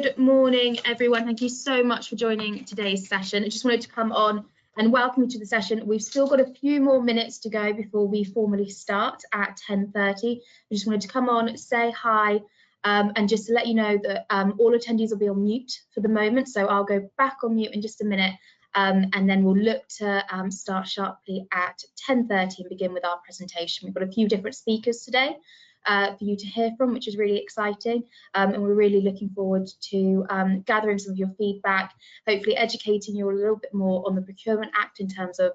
Good morning, everyone. Thank you so much for joining today's session. I just wanted to come on and welcome you to the session. We've still got a few more minutes to go before we formally start at 10:30. I just wanted to come on, say hi, and just to let you know that all attendees will be on mute for the moment. So I'll go back on mute in just a minute, and then we'll look to start sharply at 10:30 and begin with our presentation. We've got a few different speakers today for you to hear from, which is really exciting, and we're really looking forward to gathering some of your feedback, hopefully educating you a little bit more on the Procurement Act in terms of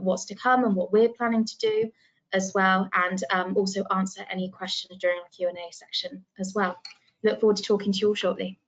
what's to come and what we're planning to do as well, and also answer any questions during our Q&A section as well. Look forward to talking to you all shortly.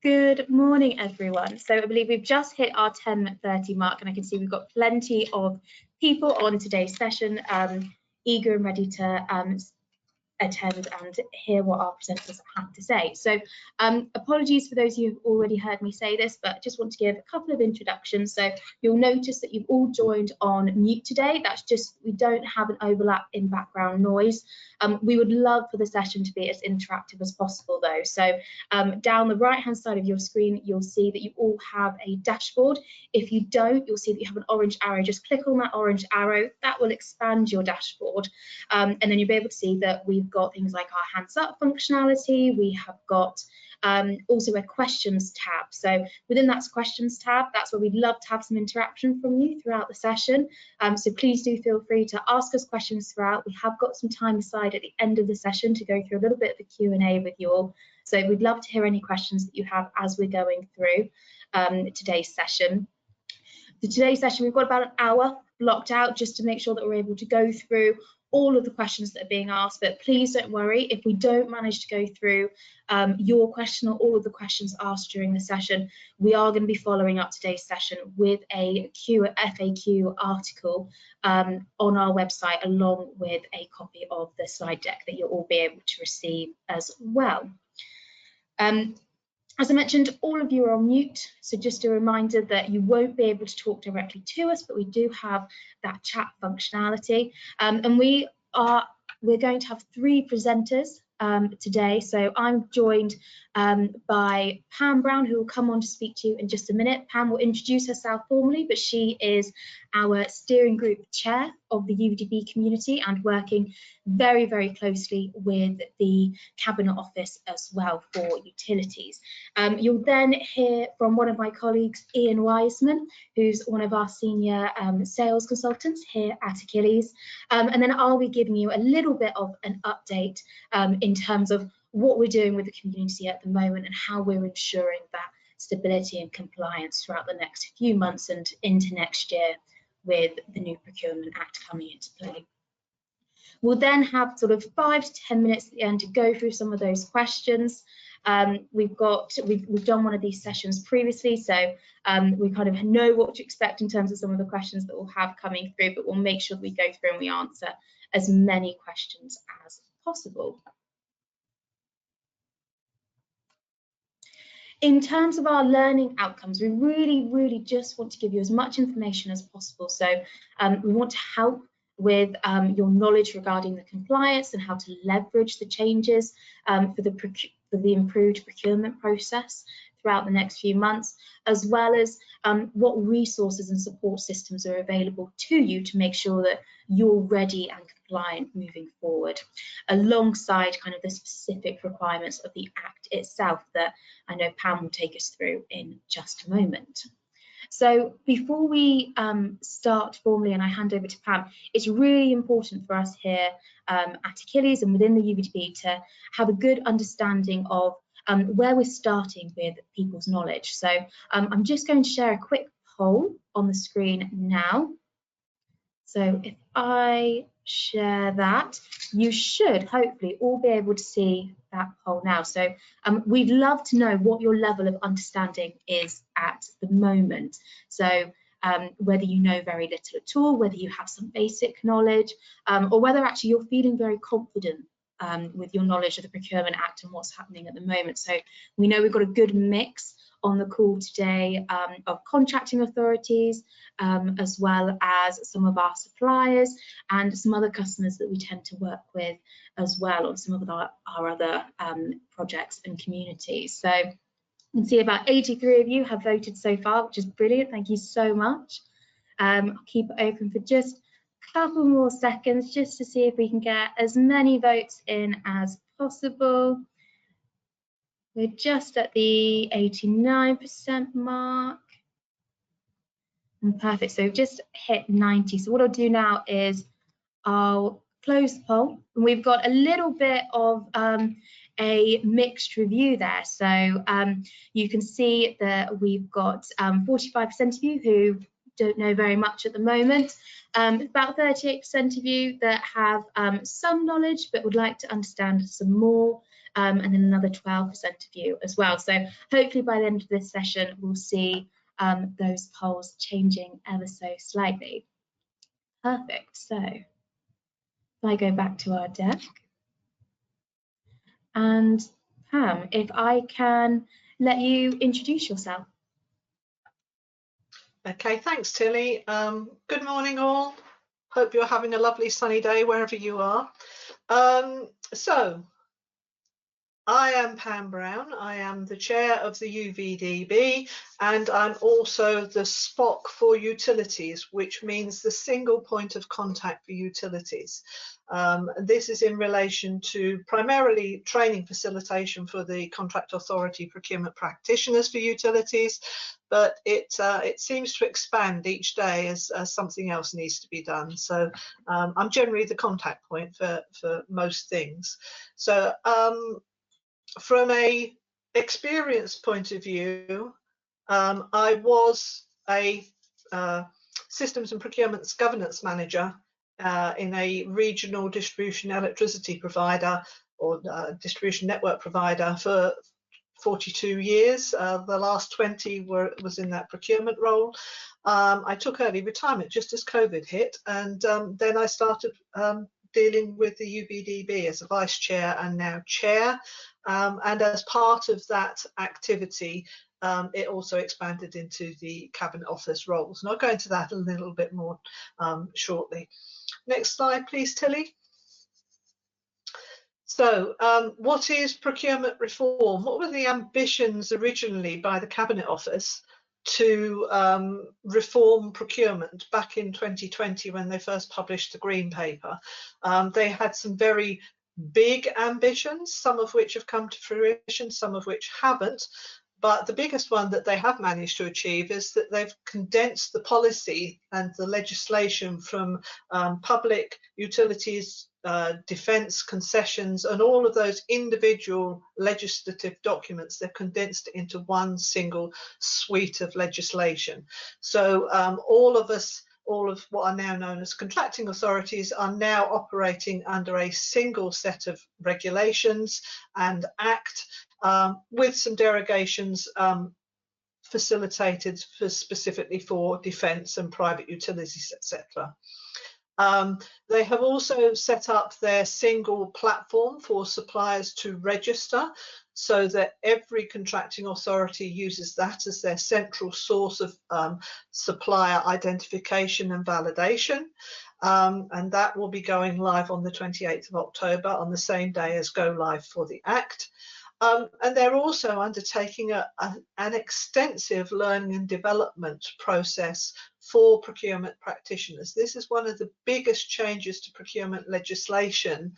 Good morning, everyone. So I believe we've just hit our 10:30 mark, and I can see we've got plenty of people on today's session, eager and ready to attend and hear what our presenters have to say. So apologies for those of you who've already heard me say this, but I just want to give a couple of introductions. So you'll notice that you've all joined on mute today. That's just, we don't have an overlap in background noise. We would love for the session to be as interactive as possible though. So down the right hand side of your screen, you'll see that you all have a dashboard. If you don't, you'll see that you have an orange arrow. Just click on that orange arrow, that will expand your dashboard. And then you'll be able to see that we've got things like our hands up functionality. We have got also a questions tab. So within that questions tab, that's where we'd love to have some interaction from you throughout the session. So please do feel free to ask us questions throughout. We have got some time aside at the end of the session to go through a little bit of a Q&A with you all. So we'd love to hear any questions that you have as we're going through today's session. For today's session, we've got about an hour blocked out just to make sure that we're able to go through all of the questions that are being asked, but please don't worry if we don't manage to go through your question or all of the questions asked during the session. We are going to be following up today's session with a FAQ article on our website, along with a copy of the slide deck that you'll all be able to receive as well. As I mentioned, all of you are on mute, so just a reminder that you won't be able to talk directly to us, but we do have that chat functionality. And we're going to have 3 presenters today. So I'm joined by Pam Brown, who will come on to speak to you in just a minute. Pam will introduce herself formally, but she is our steering group chair of the UVDB community and working very, very closely with the Cabinet Office as well for utilities. You'll then hear from one of my colleagues, Ian Wiseman, who's one of our senior sales consultants here at Achilles. And then I'll be giving you a little bit of an update in terms of what we're doing with the community at the moment and how we're ensuring that stability and compliance throughout the next few months and into next year with the new Procurement Act coming into play. We'll then have sort of 5 to 10 minutes at the end to go through some of those questions. We've done one of these sessions previously, so we kind of know what to expect in terms of some of the questions that we'll have coming through, but we'll make sure that we go through and we answer as many questions as possible. In terms of our learning outcomes, we really just want to give you as much information as possible. So we want to help with your knowledge regarding the compliance and how to leverage the changes for the improved procurement process throughout the next few months, as well as what resources and support systems are available to you to make sure that you're ready and compliant moving forward, alongside kind of the specific requirements of the Act itself that I know Pam will take us through in just a moment. So before we start formally and I hand over to Pam, it's really important for us here at Achilles and within the UVDB to have a good understanding of where we're starting with people's knowledge. So I'm just going to share a quick poll on the screen now. So if I share that, you should hopefully all be able to see that poll now. So we'd love to know what your level of understanding is at the moment. So whether you know very little at all, whether you have some basic knowledge, or whether actually you're feeling very confident with your knowledge of the Procurement Act and what's happening at the moment. So we know we've got a good mix on the call today of contracting authorities, as well as some of our suppliers and some other customers that we tend to work with as well on some of our other projects and communities. So you can see about 83 of you have voted so far, which is brilliant. Thank you so much. I'll keep it open for just a couple more seconds just to see if we can get as many votes in as possible. We're just at the 89% mark. And perfect, so we've just hit 90. So what I'll do now is I'll close the poll. And we've got a little bit of a mixed review there. So you can see that we've got 45% of you who don't know very much at the moment, about 38% of you that have some knowledge but would like to understand some more, and then another 12% of you as well. So hopefully by the end of this session, we'll see those polls changing ever so slightly. Perfect. So if I go back to our deck, and Pam, if I can let you introduce yourself. Okay, thanks Tilly. Good morning all. Hope you're having a lovely sunny day wherever you are. So I am Pam Brown. I am the chair of the UVDB, and I'm also the SPOC for utilities, which means the single point of contact for utilities. This is in relation to primarily training facilitation for the contract authority procurement practitioners for utilities, but it seems to expand each day as something else needs to be done. So I'm generally the contact point for most things. So from a experience point of view, I was a systems and procurement governance manager in a regional distribution electricity provider or distribution network provider for 42 years. The last 20 was in that procurement role. I took early retirement just as COVID hit, and then I started dealing with the UVDB as a vice chair and now chair. And as part of that activity, it also expanded into the Cabinet Office roles. And I'll go into that a little bit more shortly. Next slide, please, Tilly. So what is procurement reform? What were the ambitions originally by the Cabinet Office to reform procurement back in 2020 when they first published the Green Paper? They had some very big ambitions, some of which have come to fruition, some of which haven't. But the biggest one that they have managed to achieve is that they've condensed the policy and the legislation from public utilities, defence, concessions, and all of those individual legislative documents. They've condensed it into one single suite of legislation. So all of what are now known as contracting authorities are now operating under a single set of regulations and act, with some derogations facilitated specifically for defence and private utilities, etc. They have also set up their single platform for suppliers to register, so that every contracting authority uses that as their central source of supplier identification and validation. And that will be going live on the 28th of October, on the same day as go live for the Act. And they're also undertaking an extensive learning and development process for procurement practitioners. This is one of the biggest changes to procurement legislation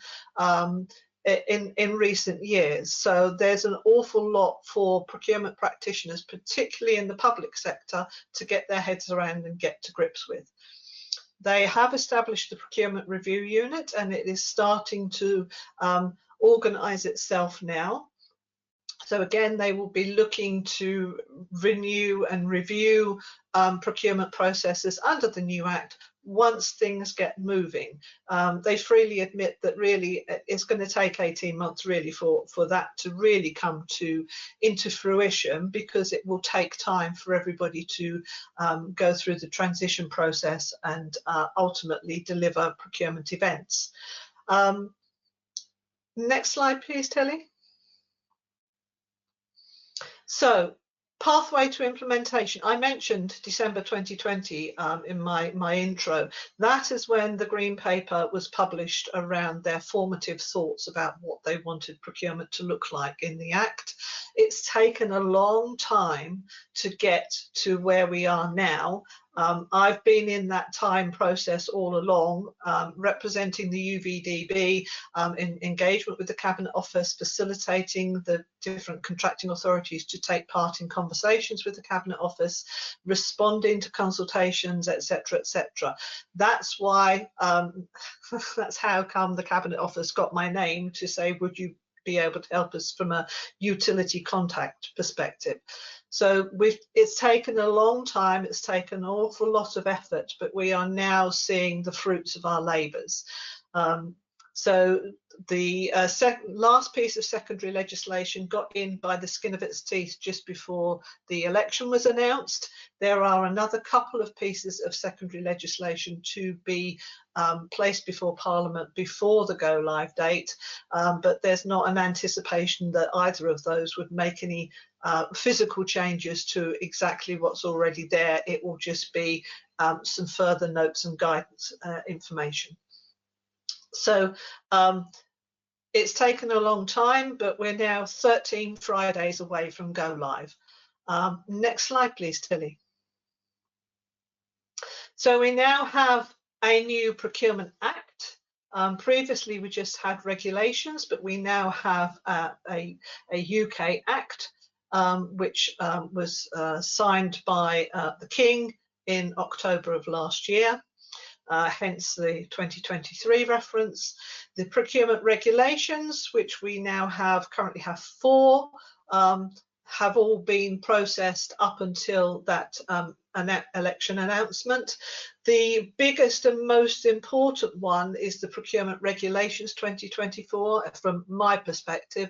in recent years. So there's an awful lot for procurement practitioners, particularly in the public sector, to get their heads around and get to grips with. They have established the Procurement Review Unit, and it is starting to organise itself now. So again, they will be looking to renew and review procurement processes under the new Act once things get moving. They freely admit that really it's going to take 18 months really for that to really come into fruition, because it will take time for everybody to go through the transition process and ultimately deliver procurement events. Next slide, please, Telly. So, pathway to implementation. I mentioned December 2020 in my intro. That is when the Green Paper was published around their formative thoughts about what they wanted procurement to look like in the Act. It's taken a long time to get to where we are now. I've been in that time process all along, representing the UVDB, in engagement with the Cabinet Office, facilitating the different contracting authorities to take part in conversations with the Cabinet Office, responding to consultations, etc., etc. That's why, that's how come the Cabinet Office got my name, to say, would you be able to help us from a utility contact perspective. So it's taken a long time, it's taken an awful lot of effort, but we are now seeing the fruits of our labours. So the last piece of secondary legislation got in by the skin of its teeth just before the election was announced. There are another couple of pieces of secondary legislation to be placed before Parliament before the go live date, but there's not an anticipation that either of those would make any physical changes to exactly what's already there. It will just be some further notes and guidance information. So it's taken a long time, but we're now 13 Fridays away from go live. Next slide, please, Tilly. So we now have a new Procurement Act. Previously, we just had regulations, but we now have a UK Act, which was signed by the King in October of last year. Hence the 2023 reference. The procurement regulations, which we now currently have 4, have all been processed up until that election announcement. The biggest and most important one is the Procurement Regulations 2024, from my perspective,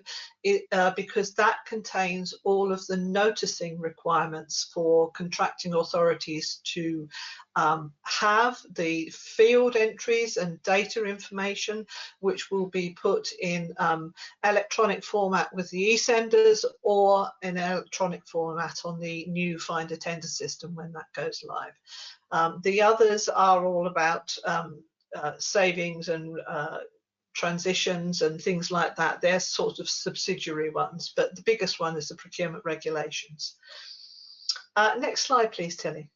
because that contains all of the noticing requirements for contracting authorities to have the field entries and data information, which will be put in electronic format with the e-senders or in electronic format on the new Find a Tender system when that goes live. The others are all about savings and transitions and things like that. They're sort of subsidiary ones, but the biggest one is the procurement regulations. Next slide, please, Tilly.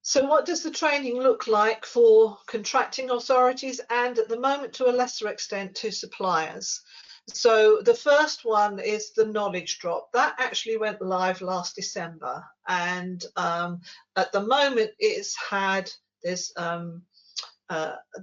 So what does the training look like for contracting authorities and, at the moment, to a lesser extent, to suppliers? So the first one is the knowledge drop. That actually went live last December, and at the moment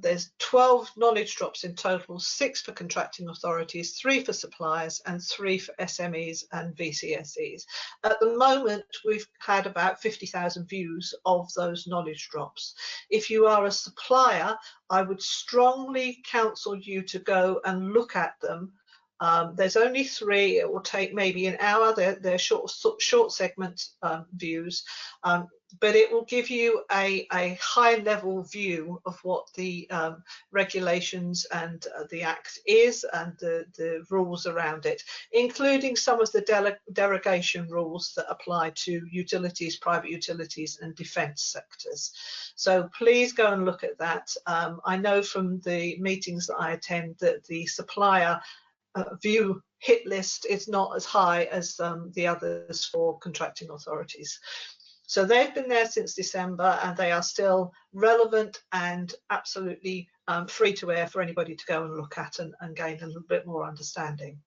there's 12 knowledge drops in total, 6 for contracting authorities, 3 for suppliers, and 3 for SMEs and VCSEs. At the moment, we've had about 50,000 views of those knowledge drops. If you are a supplier, I would strongly counsel you to go and look at them. There's only 3. It will take maybe an hour. They're short segment views, but it will give you a high-level view of what the regulations and the Act is and the rules around it, including some of the derogation rules that apply to utilities, private utilities, and defence sectors. So please go and look at that. I know from the meetings that I attend that the supplier view hit list is not as high as the others for contracting authorities. So they've been there since December, and they are still relevant and absolutely free to air for anybody to go and look at and gain a little bit more understanding.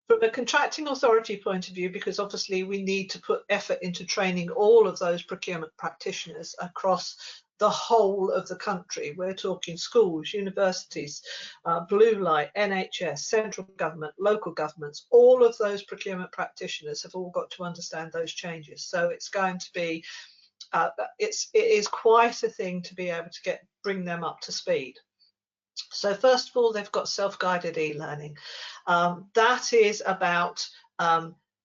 From a contracting authority point of view, because obviously we need to put effort into training all of those procurement practitioners across the whole of the country. We're talking schools, universities, blue light, NHS, central government, local governments. All of those procurement practitioners have all got to understand those changes. So it's going to be, it is quite a thing to be able to bring them up to speed. So first of all, they've got self-guided e-learning. That is about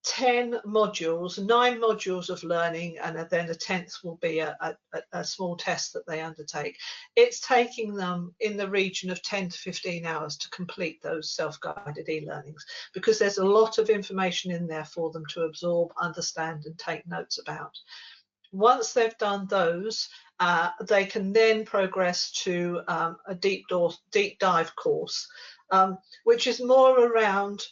10 modules, 9 modules of learning, and then a 10th will be a small test that they undertake. It's taking them in the region of 10 to 15 hours to complete those self-guided e-learnings, because there's a lot of information in there for them to absorb, understand, and take notes about. Once they've done those, they can then progress to a deep dive course, which is more around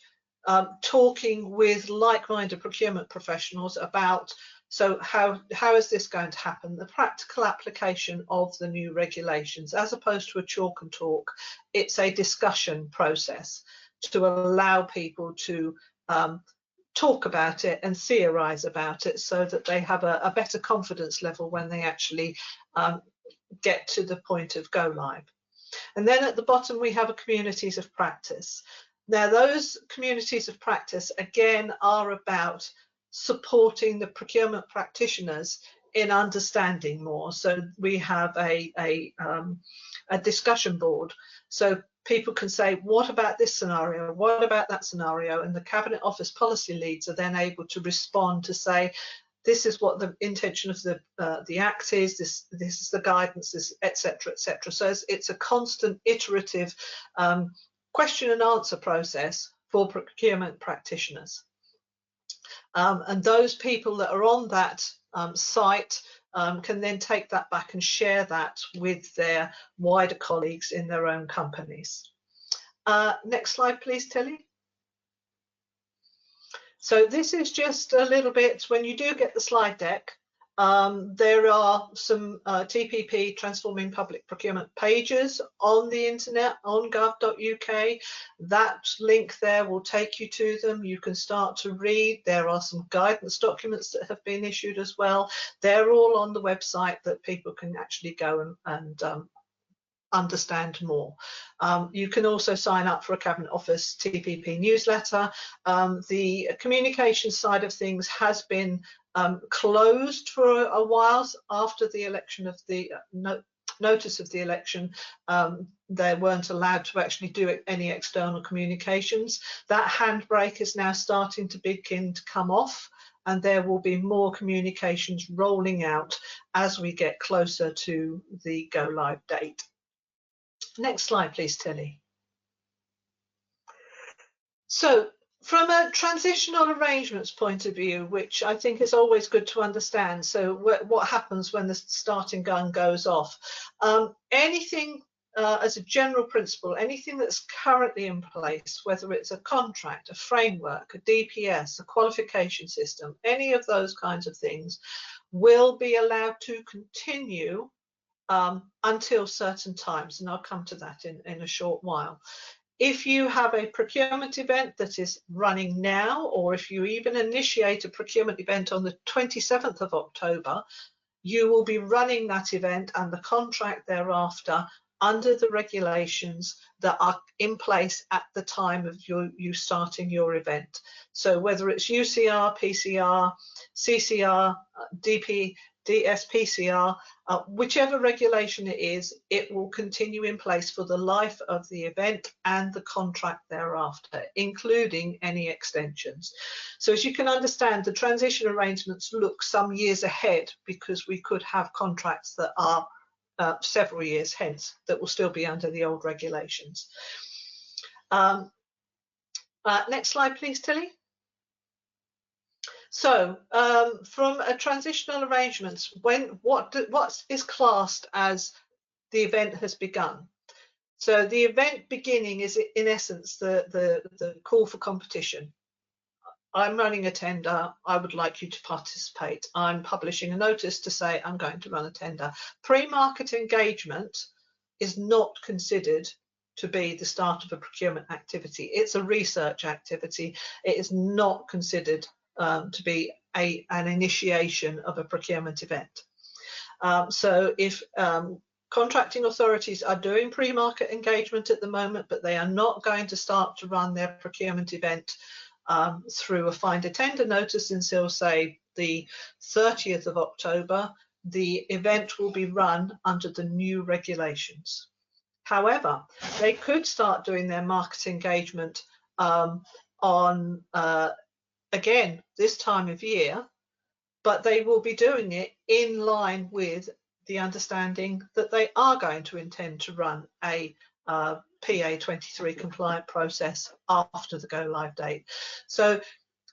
talking with like-minded procurement professionals about, so how is this going to happen, the practical application of the new regulations, as opposed to a chalk and talk. It's a discussion process to allow people to talk about it and theorize about it, so that they have a better confidence level when they actually get to the point of go live. And then at the bottom we have a communities of practice. Now those communities of practice again are about supporting the procurement practitioners in understanding more. So we have a discussion board, so people can say, what about this scenario, what about that scenario, and the Cabinet Office policy leads are then able to respond to say, this is what the intention of the Act is, this is the guidance, this, etc., etc. So it's a constant iterative question and answer process for procurement practitioners. And those people that are on that site can then take that back and share that with their wider colleagues in their own companies. Next slide, please, Tilly. So this is just a little bit, when you do get the slide deck, there are some TPP, Transforming Public Procurement pages on the internet, on gov.uk. That link there will take you to them. You can start to read. There are some guidance documents that have been issued as well. They're all on the website that people can actually go and understand more. You can also sign up for a Cabinet Office TPP newsletter. The communication side of things has been closed for a while after the election of the notice of the election. They weren't allowed to actually do any external communications. That handbrake is now starting to begin to come off, and there will be more communications rolling out as we get closer to the go live date. Next slide, please, Tilly. So from a transitional arrangements point of view, which I think is always good to understand, so what happens when the starting gun goes off? Anything as a general principle, anything that's currently in place, whether it's a contract, a framework, a DPS, a qualification system, any of those kinds of things will be allowed to continue until certain times, and I'll come to that in a short while. If you have a procurement event that is running now, or if you even initiate a procurement event on the 27th of October, you will be running that event and the contract thereafter under the regulations that are in place at the time of you starting your event. So whether it's UCR, PCR, CCR, DP, DSPCR, whichever regulation it is, it will continue in place for the life of the event and the contract thereafter, including any extensions. So as you can understand, the transition arrangements look some years ahead, because we could have contracts that are several years hence that will still be under the old regulations. Next slide, please, Tilly. So from a transitional arrangements, what is classed as the event has begun? So the event beginning is in essence the call for competition. I'm running a tender, I would like you to participate. I'm publishing a notice to say I'm going to run a tender. Pre-market engagement is not considered to be the start of a procurement activity. It's a research activity. It is not considered to be an initiation of a procurement event. So if contracting authorities are doing pre-market engagement at the moment, but they are not going to start to run their procurement event through a finder tender notice until, say, the 30th of October, the event will be run under the new regulations. However, they could start doing their market engagement on again this time of year, but they will be doing it in line with the understanding that they are going to intend to run a PA23 compliant process after the go live date. So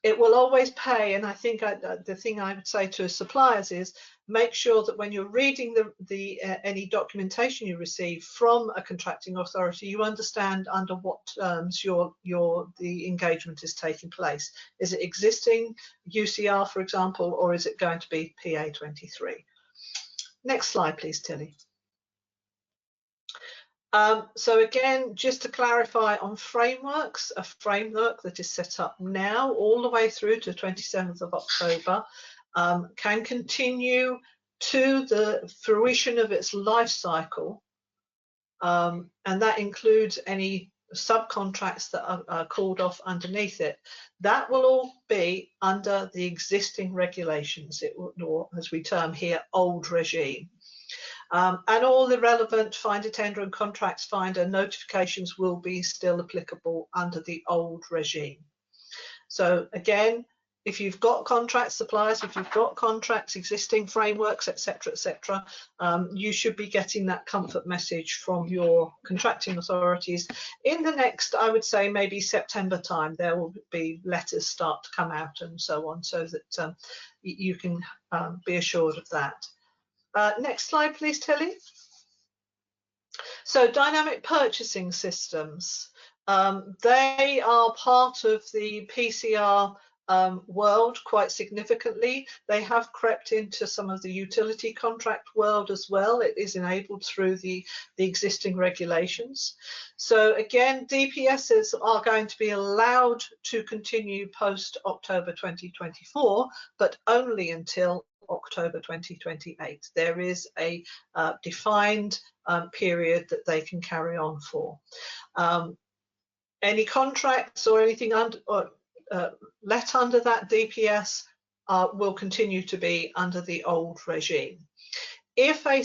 it will always pay, and I think the thing I would say to suppliers is make sure that when you're reading any documentation you receive from a contracting authority, you understand under what terms the engagement is taking place. Is it existing UCR, for example, or is it going to be PA23? Next slide, please, Tilly. So again, just to clarify on frameworks, a framework that is set up now all the way through to 27th of October can continue to the fruition of its life cycle, and that includes any subcontracts that are called off underneath it. That will all be under the existing regulations, or as we term here, old regime. And all the relevant finder, tender and contracts finder notifications will be still applicable under the old regime. So again, if you've got contract suppliers, if you've got contracts, existing frameworks, etc., etc., you should be getting that comfort message from your contracting authorities. In the next, I would say maybe September time, there will be letters start to come out and so on, so that you can be assured of that. Next slide, please, Tilly. So dynamic purchasing systems, they are part of the PCR world quite significantly. They have crept into some of the utility contract world as well. It is enabled through the existing regulations. So again, DPSs are going to be allowed to continue post October 2024, but only until October 2028. There is a defined period that they can carry on for. Any contracts or anything let under that DPS will continue to be under the old regime. If a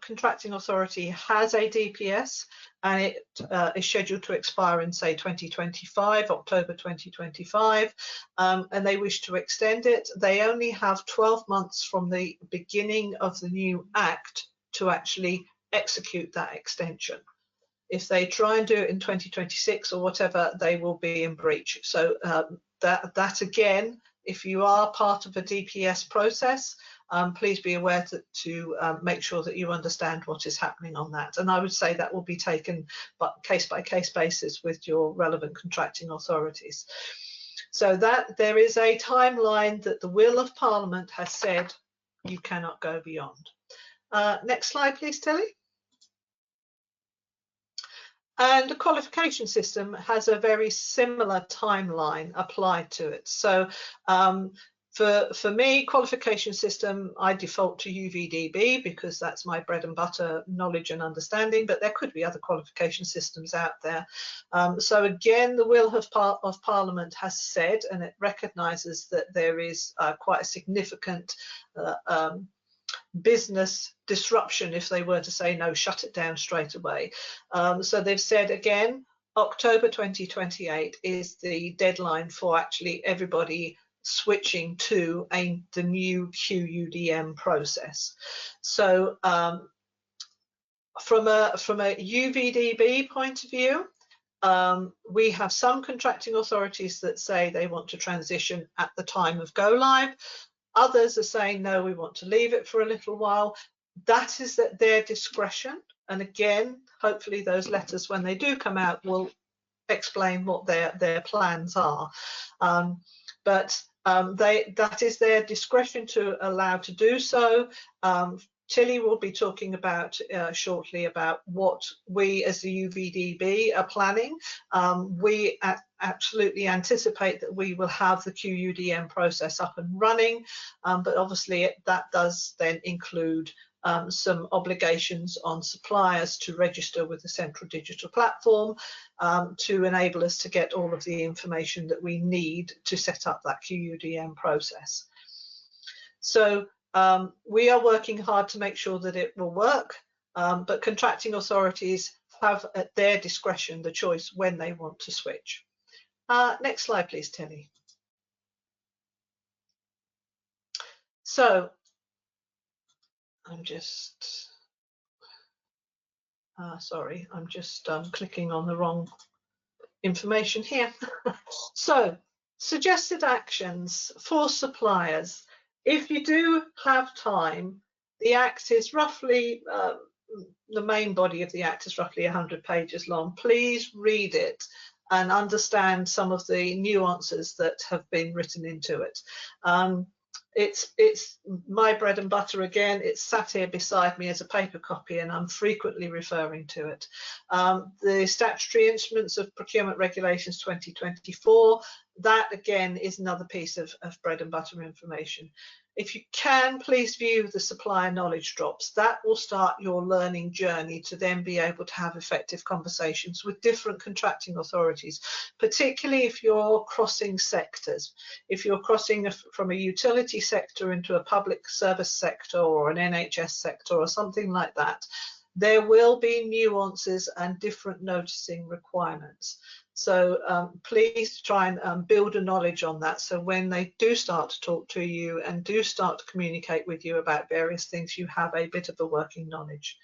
contracting authority has a DPS and it is scheduled to expire in, say, 2025, October 2025, and they wish to extend it, they only have 12 months from the beginning of the new Act to actually execute that extension. If they try and do it in 2026 or whatever, they will be in breach. So that again, if you are part of a DPS process, please be aware to make sure that you understand what is happening on that. And I would say that will be taken case by case basis with your relevant contracting authorities. So that there is a timeline that the will of Parliament has said you cannot go beyond. Next slide, please, Tilly. And the qualification system has a very similar timeline applied to it. So for me, qualification system, I default to UVDB because that's my bread and butter knowledge and understanding, but there could be other qualification systems out there. So again, the will of Parliament has said, and it recognises that there is quite a significant business disruption if they were to say no, shut it down straight away. So they've said again, October 2028 is the deadline for actually everybody switching to the new QUDM process. So from a UVDB point of view, we have some contracting authorities that say they want to transition at the time of go live. Others are saying, no, we want to leave it for a little while. That is at their discretion. And again, hopefully those letters, when they do come out, will explain what their plans are. But that is their discretion to allow to do so. Tilly will be talking about shortly about what we as the UVDB are planning. We absolutely anticipate that we will have the QUDM process up and running, but obviously that does then include some obligations on suppliers to register with the Central Digital Platform to enable us to get all of the information that we need to set up that QUDM process. So we are working hard to make sure that it will work, but contracting authorities have at their discretion the choice when they want to switch. Next slide, please, Tilly. So I'm just, sorry, I'm just clicking on the wrong information here. So suggested actions for suppliers. If you do have time, the Act is roughly, the main body of the Act is roughly 100 pages long. Please read it and understand some of the nuances that have been written into it. It's my bread and butter again. It's sat here beside me as a paper copy and I'm frequently referring to it. The statutory instruments of Procurement Regulations 2024, that again is another piece of bread and butter information. If you can, please view the supplier knowledge drops. That will start your learning journey to then be able to have effective conversations with different contracting authorities, particularly if you're crossing sectors. If you're crossing from a utility sector into a public service sector or an NHS sector or something like that, there will be nuances and different noticing requirements. So please try and build a knowledge on that. So when they do start to talk to you and do start to communicate with you about various things, you have a bit of a working knowledge.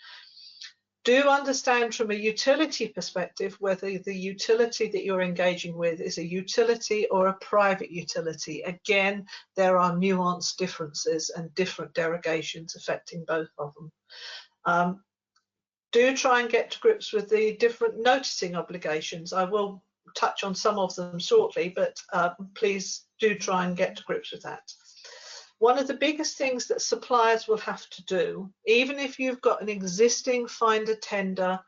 Do understand from a utility perspective whether the utility that you're engaging with is a utility or a private utility. Again, there are nuanced differences and different derogations affecting both of them. Do try and get to grips with the different noticing obligations. I will touch on some of them shortly, but please do try and get to grips with that. One of the biggest things that suppliers will have to do, even if you've got an existing find a tender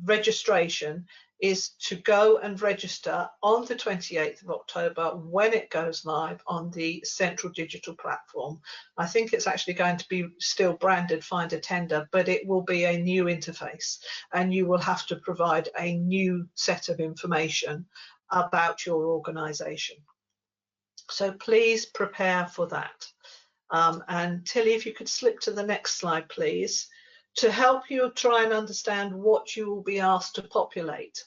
registration is to go and register on the 28th of October when it goes live on the central digital platform. I think it's actually going to be still branded Find a Tender, but it will be a new interface, and you will have to provide a new set of information about your organisation. So please prepare for that. And Tilly, if you could slip to the next slide, please, to help you try and understand what you will be asked to populate.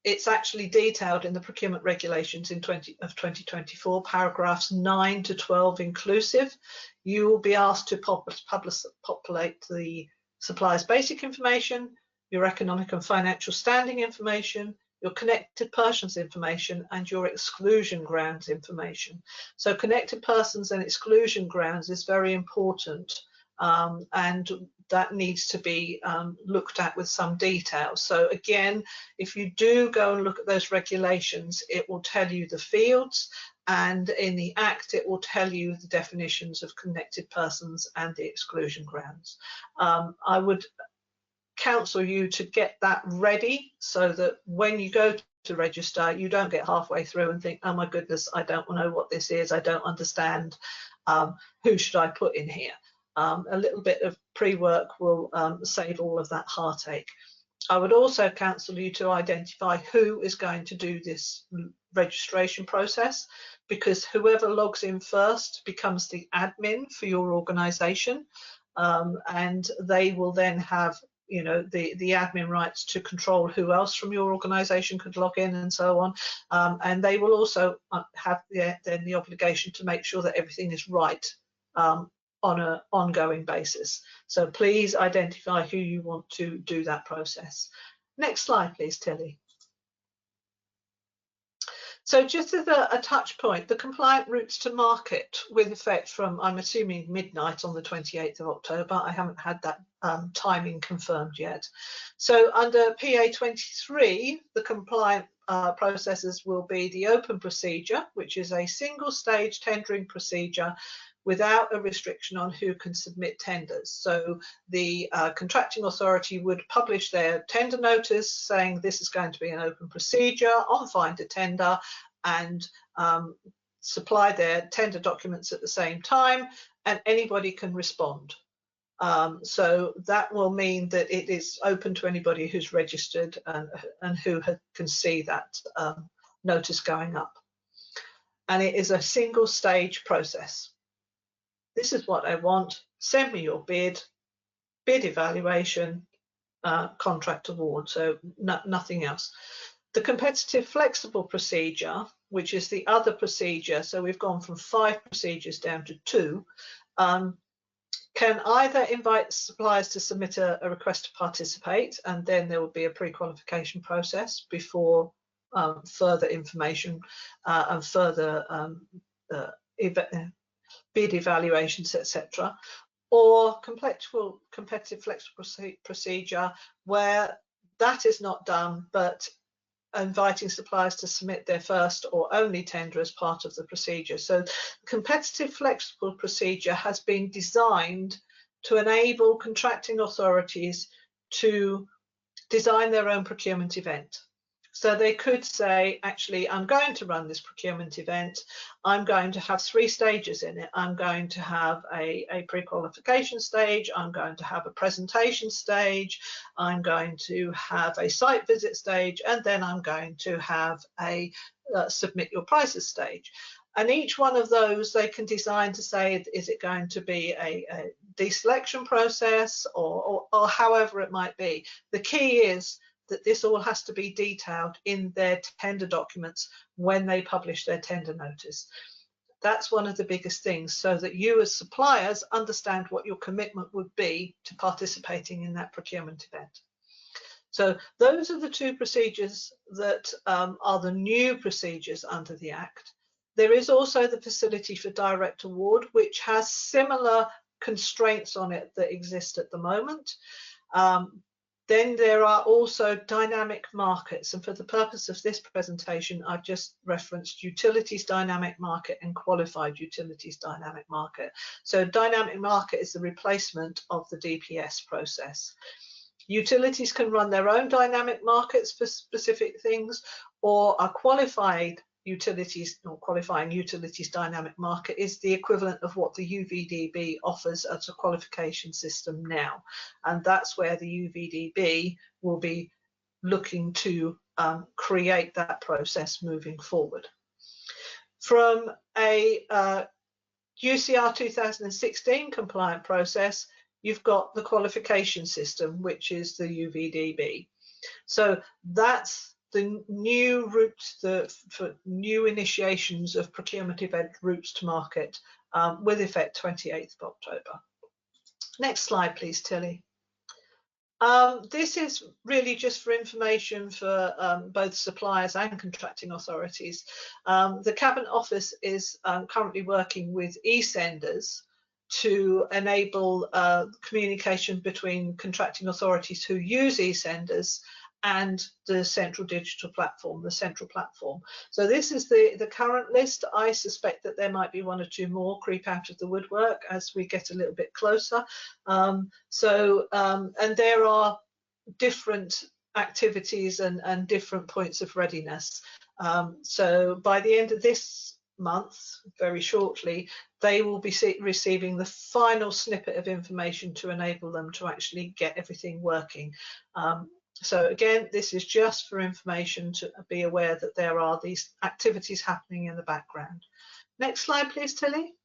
It's actually detailed in the procurement regulations of 2024, paragraphs 9 to 12 inclusive. You will be asked to populate the supplier's basic information, your economic and financial standing information, your connected persons information, and your exclusion grounds information. So connected persons and exclusion grounds is very important, and that needs to be looked at with some detail. So again, if you do go and look at those regulations, it will tell you the fields, and in the Act it will tell you the definitions of connected persons and the exclusion grounds. I would counsel you to get that ready so that when you go to register, you don't get halfway through and think, oh my goodness, I don't know what this is, I don't understand, who should I put in here? A little bit of pre-work will save all of that heartache. I would also counsel you to identify who is going to do this registration process, because whoever logs in first becomes the admin for your organisation, and they will then have, you know, the admin rights to control who else from your organisation could log in and so on, and they will also have then the obligation to make sure that everything is right on an ongoing basis. So please identify who you want to do that process. Next slide, please, Tilly. So just as a touch point, the compliant routes to market with effect from, I'm assuming, midnight on the 28th of October. I haven't had that timing confirmed yet. So under PA 23, the compliant processes will be the open procedure, which is a single stage tendering procedure without a restriction on who can submit tenders. So the contracting authority would publish their tender notice saying this is going to be an open procedure on Find a Tender, and supply their tender documents at the same time, and anybody can respond. So that will mean that it is open to anybody who's registered and who can see that notice going up. And it is a single stage process. This is what I want, send me your bid evaluation, contract award, so nothing else. The competitive flexible procedure, which is the other procedure, so we've gone from 5 procedures down to 2, can either invite suppliers to submit a request to participate, and then there will be a pre-qualification process before further information and further bid evaluations, etc., or competitive flexible procedure, where that is not done, but inviting suppliers to submit their first or only tender as part of the procedure. So competitive flexible procedure has been designed to enable contracting authorities to design their own procurement event. So they could say, actually, I'm going to run this procurement event. I'm going to have 3 stages in it. I'm going to have a pre-qualification stage. I'm going to have a presentation stage. I'm going to have a site visit stage. And then I'm going to have a submit your prices stage. And each one of those they can design to say, is it going to be a deselection process or however it might be. The key is that this all has to be detailed in their tender documents when they publish their tender notice. That's one of the biggest things, so that you as suppliers understand what your commitment would be to participating in that procurement event. So those are the 2 procedures that are the new procedures under the Act. There is also the facility for direct award, which has similar constraints on it that exist at the moment. Then there are also dynamic markets, and for the purpose of this presentation, I've just referenced utilities dynamic market and qualified utilities dynamic market. So dynamic market is the replacement of the DPS process. Utilities can run their own dynamic markets for specific things, or a qualified utilities or qualifying utilities dynamic market is the equivalent of what the UVDB offers as a qualification system now. And that's where the UVDB will be looking to create that process moving forward. From a UCR 2016 compliant process, you've got the qualification system, which is the UVDB. So that's the new route for new initiations of procurement event routes to market with effect 28th of October. Next slide, please, Tilly. This is really just for information for both suppliers and contracting authorities. The Cabinet Office is currently working with e-senders to enable communication between contracting authorities who use e-senders and the central digital platform, the central platform. So this is the current list. I suspect that there might be one or two more creep out of the woodwork as we get a little bit closer. And there are different activities and different points of readiness. So by the end of this month, very shortly, they will be receiving the final snippet of information to enable them to actually get everything working. So again, this is just for information to be aware that there are these activities happening in the background. Next slide, please, Tilly.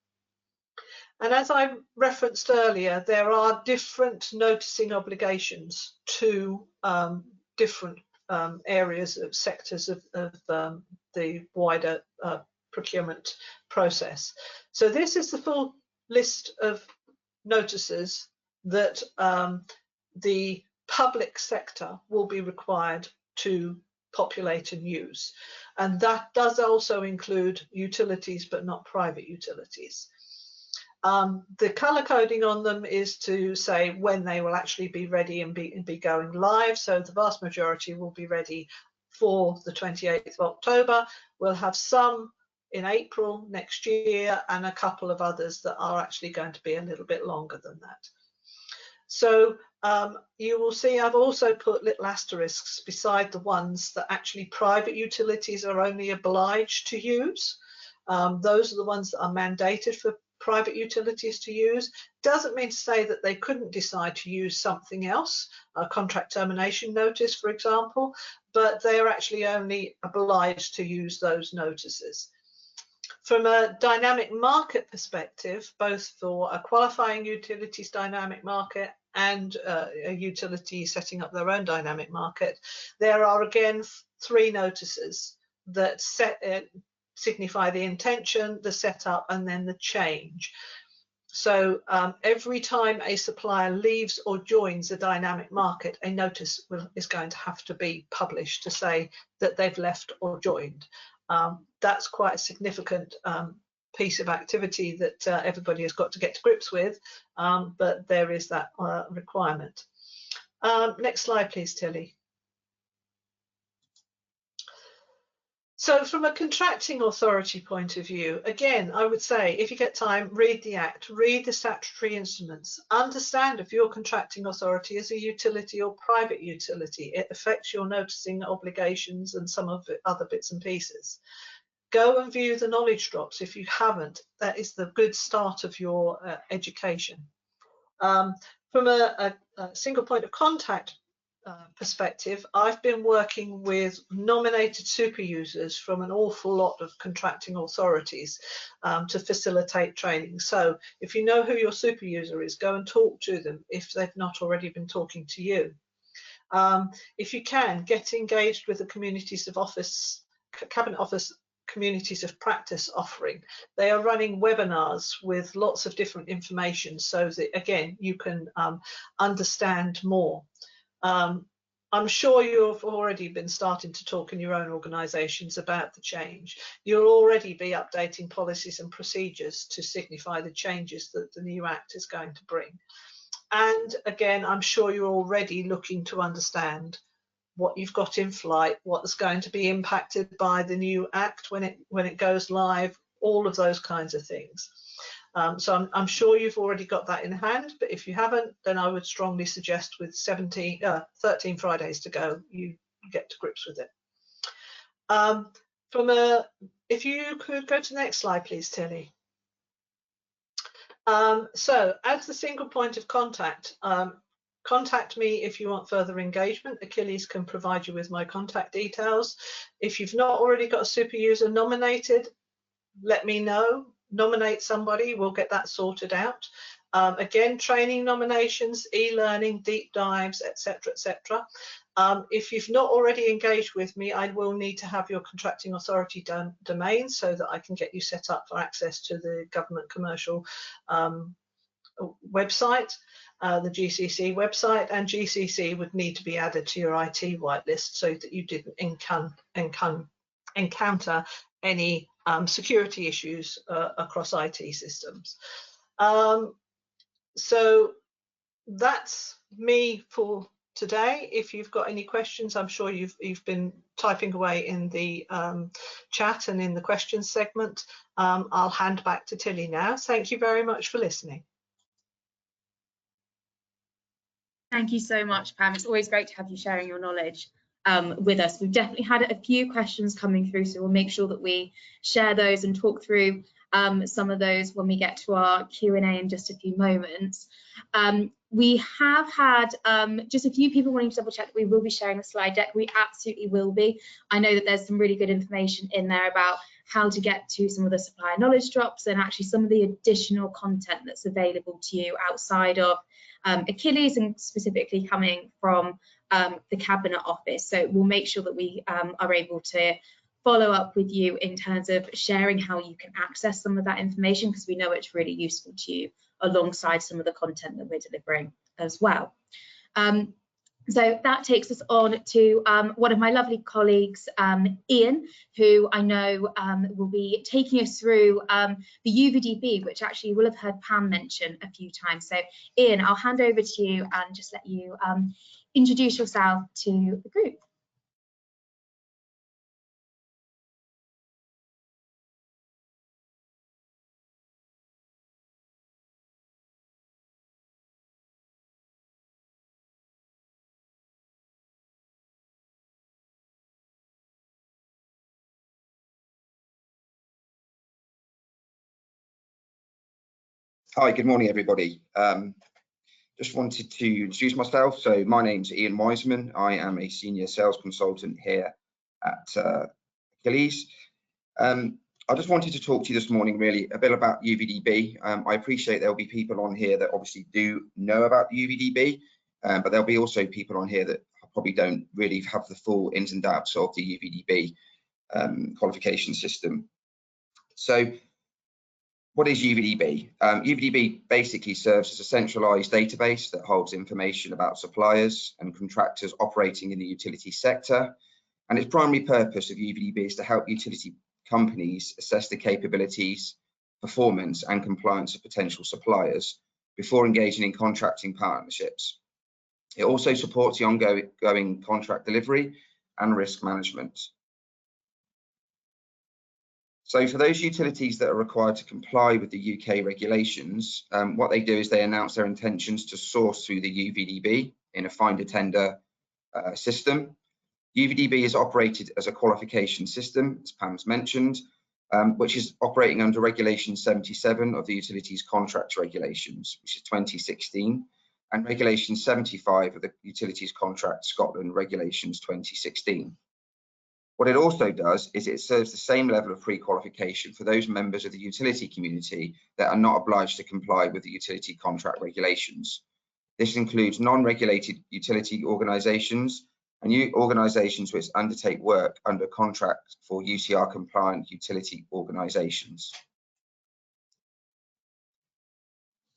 And as I referenced earlier, there are different noticing obligations to different areas of sectors of the wider procurement process. So this is the full list of notices that the public sector will be required to populate and use. And that does also include utilities, but not private utilities. The colour coding on them is to say when they will actually be ready and be going live. So the vast majority will be ready for the 28th of October. We'll have some in April next year and a couple of others that are actually going to be a little bit longer than that. So you will see I've also put little asterisks beside the ones that actually private utilities are only obliged to use. Those are the ones that are mandated for private utilities to use. Doesn't mean to say that they couldn't decide to use something else, a contract termination notice, for example, but they are actually only obliged to use those notices. From a dynamic market perspective, both for a qualifying utilities dynamic market and a utility setting up their own dynamic market, there are again 3 notices that signify the intention, the setup, and then the change. So every time a supplier leaves or joins a dynamic market, a notice is going to have to be published to say that they've left or joined. That's quite a significant piece of activity that everybody has got to get to grips with, but there is that requirement. Next slide, please, Tilly. So from a contracting authority point of view, again, I would say if you get time, read the Act, read the statutory instruments, understand if your contracting authority is a utility or private utility. It affects your noticing obligations and some of the other bits and pieces. Go and view the knowledge drops if you haven't. That is the good start of your education. From a single point of contact perspective, I've been working with nominated super users from an awful lot of contracting authorities to facilitate training. So if you know who your super user is, go and talk to them if they've not already been talking to you. If you can, get engaged with the communities of office, Cabinet Office communities of practice offering. They are running webinars with lots of different information so that, again, you can understand more. I'm sure you've already been starting to talk in your own organisations about the change. You'll already be updating policies and procedures to signify the changes that the new Act is going to bring. And again, I'm sure you're already looking to understand what you've got in flight, what's going to be impacted by the new Act when it goes live, all of those kinds of things. So I'm sure you've already got that in hand, but if you haven't, then I would strongly suggest with 13 Fridays to go, you get to grips with it. If you could go to the next slide, please, Tilly. So as the single point of contact, contact me if you want further engagement. Achilles can provide you with my contact details. If you've not already got a super user nominated, let me know. Nominate somebody, we'll get that sorted out. Again, training nominations, e-learning, deep dives, etc., etc. If you've not already engaged with me, I will need to have your contracting authority domain so that I can get you set up for access to the government commercial website, the GCC website, and GCC would need to be added to your IT whitelist so that you didn't encounter any security issues across IT systems. So that's me for today. If you've got any questions, I'm sure you've been typing away in the chat and in the questions segment. I'll hand back to Tilly now. Thank you very much for listening. Thank you so much, Pam. It's always great to have you sharing your knowledge with us. We've definitely had a few questions coming through, so we'll make sure that we share those and talk through some of those when we get to our Q&A in just a few moments. We have had just a few people wanting to double check that we will be sharing the slide deck. We absolutely will be. I know that there's some really good information in there about how to get to some of the supplier knowledge drops and actually some of the additional content that's available to you outside of Achilles and specifically coming from the Cabinet Office. So we'll make sure that we are able to follow up with you in terms of sharing how you can access some of that information, because we know it's really useful to you alongside some of the content that we're delivering as well. So that takes us on to one of my lovely colleagues, Ian, who I know will be taking us through the UVDB, which actually you will have heard Pam mention a few times. So Ian, I'll hand over to you and just let you introduce yourself to the group. Hi, good morning, everybody. Just wanted to introduce myself. So my name's Ian Wiseman. I am a senior sales consultant here at Achilles. I just wanted to talk to you this morning really a bit about UVDB. I appreciate there'll be people on here that obviously do know about the UVDB, but there'll be also people on here that probably don't really have the full ins and outs of the UVDB qualification system. So what is UVDB? UVDB basically serves as a centralized database that holds information about suppliers and contractors operating in the utility sector. And its primary purpose of UVDB is to help utility companies assess the capabilities, performance and compliance of potential suppliers before engaging in contracting partnerships. It also supports the ongoing contract delivery and risk management. So for those utilities that are required to comply with the UK regulations, what they do is they announce their intentions to source through the UVDB in a find a tender system. UVDB is operated as a qualification system, as Pam's mentioned, which is operating under Regulation 77 of the Utilities Contracts Regulations, which is 2016, and Regulation 75 of the Utilities Contract Scotland Regulations 2016. What it also does is it serves the same level of pre-qualification for those members of the utility community that are not obliged to comply with the utility contract regulations. This includes non-regulated utility organisations and organisations which undertake work under contract for UCR compliant utility organisations.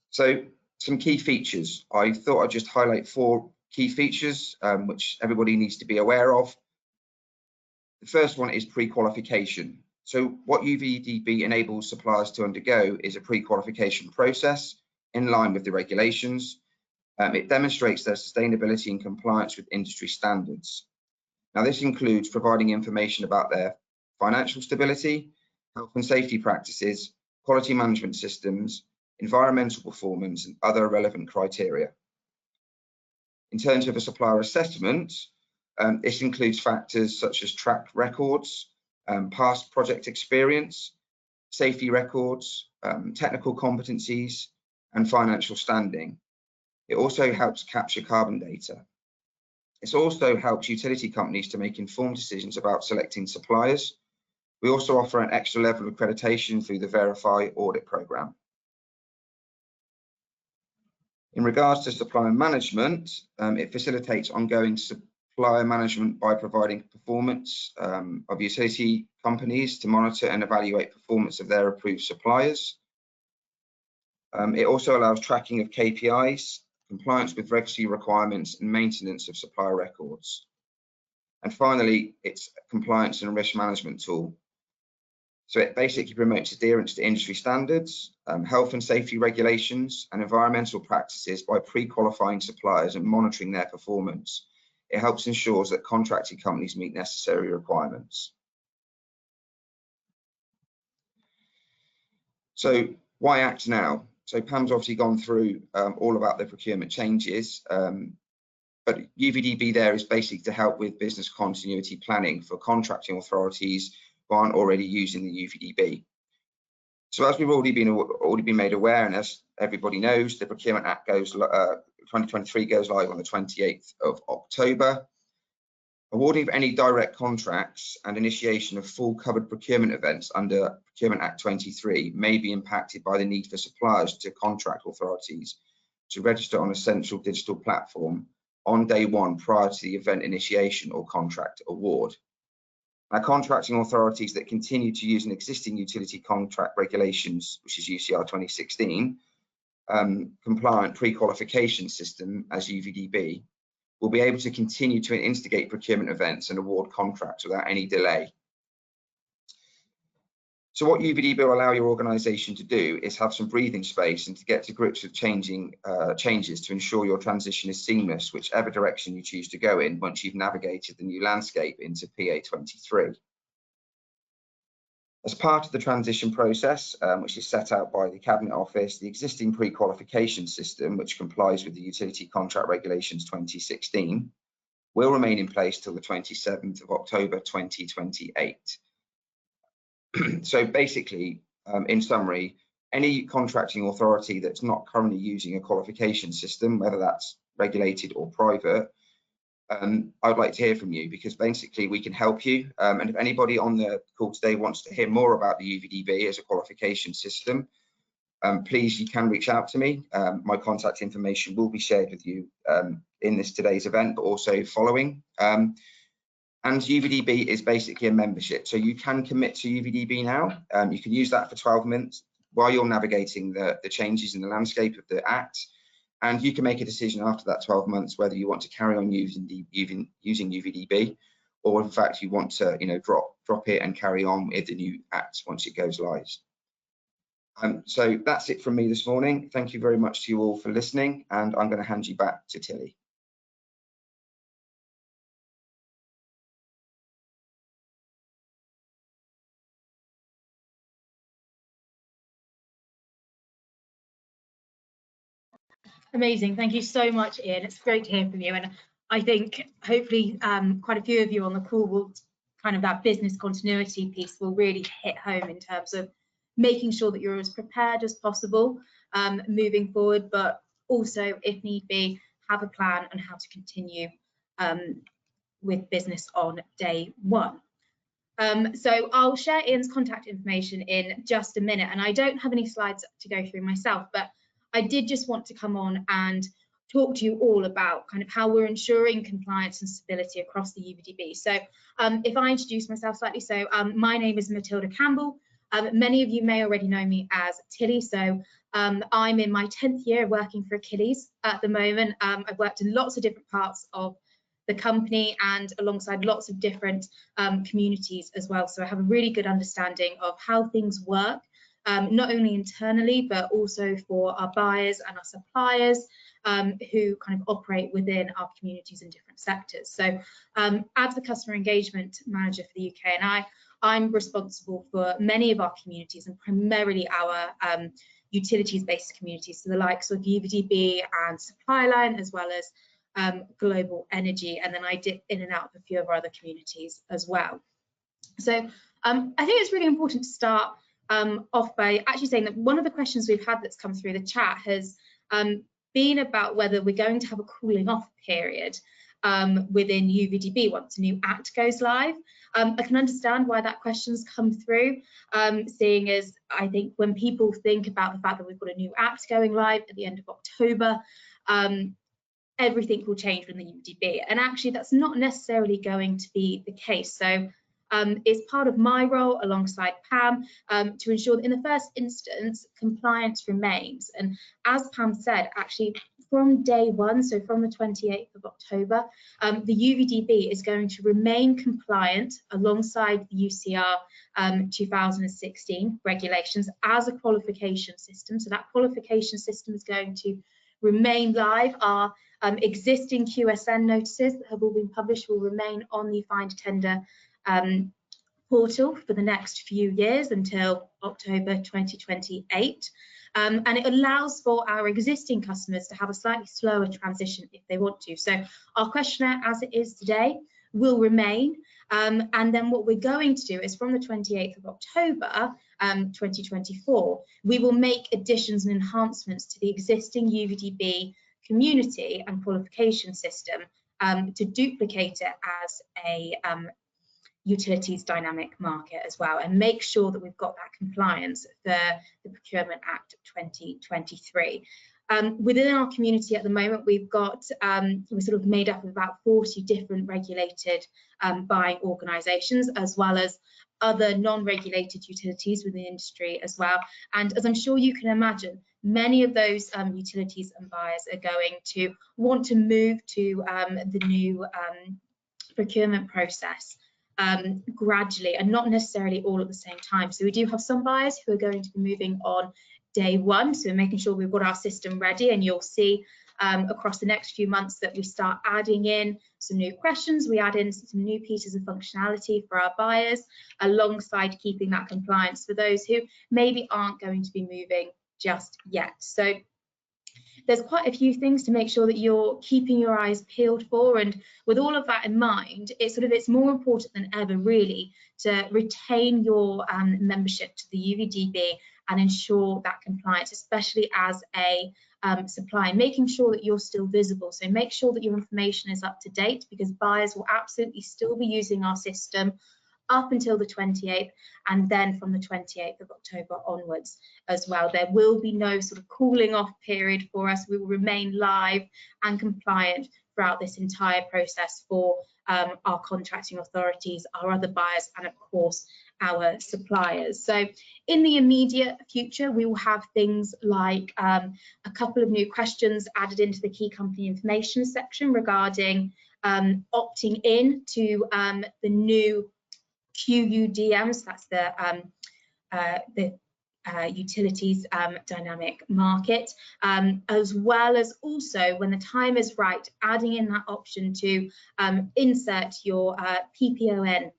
So some key features. I thought I'd just highlight 4 key features which everybody needs to be aware of. The first one is pre-qualification. So what UVDB enables suppliers to undergo is a pre-qualification process in line with the regulations. It demonstrates their sustainability and compliance with industry standards. Now, this includes providing information about their financial stability, health and safety practices, quality management systems, environmental performance, and other relevant criteria. In terms of a supplier assessment, this includes factors such as track records, past project experience, safety records, technical competencies, and financial standing. It also helps capture carbon data. It also helps utility companies to make informed decisions about selecting suppliers. We also offer an extra level of accreditation through the Verify audit programme. In regards to supplier management, it facilitates ongoing supplier management by providing performance of utility companies to monitor and evaluate performance of their approved suppliers. It also allows tracking of KPIs, compliance with regulatory requirements, and maintenance of supplier records. And finally, it's a compliance and risk management tool. So it basically promotes adherence to industry standards, health and safety regulations, and environmental practices by pre-qualifying suppliers and monitoring their performance. It helps ensure that contracted companies meet necessary requirements. So why act now? So Pam's obviously gone through all about the procurement changes, but UVDB there is basically to help with business continuity planning for contracting authorities who aren't already using the UVDB. So as we've already been made aware, and as everybody knows, the Procurement Act 2023 goes live on the 28th of October. Awarding of any direct contracts and initiation of full covered procurement events under Procurement Act 23 may be impacted by the need for suppliers to contract authorities to register on a central digital platform on day one prior to the event initiation or contract award. Now, contracting authorities that continue to use an existing utility contract regulations, which is UCR 2016, compliant pre-qualification system as UVDB, will be able to continue to instigate procurement events and award contracts without any delay. So what UVDB will allow your organisation to do is have some breathing space and to get to grips with changes to ensure your transition is seamless, whichever direction you choose to go in once you've navigated the new landscape into PA23. As part of the transition process, which is set out by the Cabinet Office, the existing pre-qualification system, which complies with the Utility Contract Regulations 2016, will remain in place till the 27th of October 2028. So basically, in summary, any contracting authority that's not currently using a qualification system, whether that's regulated or private, I'd like to hear from you, because basically we can help you. And if anybody on the call today wants to hear more about the UVDB as a qualification system, please, you can reach out to me. My contact information will be shared with you in today's event, but also following. And UVDB is basically a membership. So you can commit to UVDB now. You can use that for 12 months while you're navigating the changes in the landscape of the Act. And you can make a decision after that 12 months whether you want to carry on using UVDB, or in fact you want to drop it and carry on with the new Act once it goes live. So that's it from me this morning. Thank you very much to you all for listening, and I'm going to hand you back to Tilly. Amazing. Thank you so much, Ian. It's great to hear from you. And I think hopefully quite a few of you on the call will that business continuity piece will really hit home in terms of making sure that you're as prepared as possible moving forward, but also, if need be, have a plan on how to continue with business on day one. So I'll share Ian's contact information in just a minute, and I don't have any slides to go through myself, but I did just want to come on and talk to you all about how we're ensuring compliance and stability across the UVDB. So if I introduce myself slightly, so my name is Matilda Campbell. Many of you may already know me as Tilly. So I'm in my 10th year working for Achilles at the moment. I've worked in lots of different parts of the company and alongside lots of different communities as well. So I have a really good understanding of how things work, not only internally, but also for our buyers and our suppliers who operate within our communities in different sectors. So as the customer engagement manager for the UK and I'm responsible for many of our communities, and primarily our utilities-based communities, so the likes of UVDB and Supply Line, as well as Global Energy, and then I dip in and out of a few of our other communities as well. So I think it's really important to start off by actually saying that one of the questions we've had that's come through the chat has been about whether we're going to have a cooling off period within UVDB once a new act goes live. I can understand why that question's come through, seeing as I think when people think about the fact that we've got a new act going live at the end of October, everything will change within the UVDB, and actually that's not necessarily going to be the case. So it's part of my role alongside Pam to ensure that in the first instance compliance remains, and as Pam said, actually from day one, so from the 28th of October, the UVDB is going to remain compliant alongside the UCR 2016 regulations as a qualification system. So that qualification system is going to remain live. Our existing QSN notices that have all been published will remain on the Find Tender portal for the next few years until October 2028. And it allows for our existing customers to have a slightly slower transition if they want to. So our questionnaire as it is today will remain. And then what we're going to do is from the 28th of October 2024, we will make additions and enhancements to the existing UVDB community and qualification system to duplicate it as a utilities dynamic market as well, and make sure that we've got that compliance for the Procurement Act 2023. Within our community at the moment, we've got, we're sort of made up of about 40 different regulated buying organisations, as well as other non-regulated utilities within the industry as well. And as I'm sure you can imagine, many of those utilities and buyers are going to want to move to the new procurement process gradually, and not necessarily all at the same time. So we do have some buyers who are going to be moving on day one, so making sure we've got our system ready, and you'll see across the next few months that we start adding in some new questions, we add in some new pieces of functionality for our buyers, alongside keeping that compliance for those who maybe aren't going to be moving just yet. So there's quite a few things to make sure that you're keeping your eyes peeled for, and with all of that in mind, it's more important than ever really to retain your membership to the UVDB and ensure that compliance, especially as a supplier, making sure that you're still visible. So make sure that your information is up to date, because buyers will absolutely still be using our system up until the 28th, and then from the 28th of October onwards as well. There will be no sort of cooling off period for us. We will remain live and compliant throughout this entire process for our contracting authorities, our other buyers, and of course our suppliers. So in the immediate future, we will have things like a couple of new questions added into the key company information section regarding opting in to the new QUDMs, that's the utilities dynamic market, as well as also, when the time is right, adding in that option to insert your PPON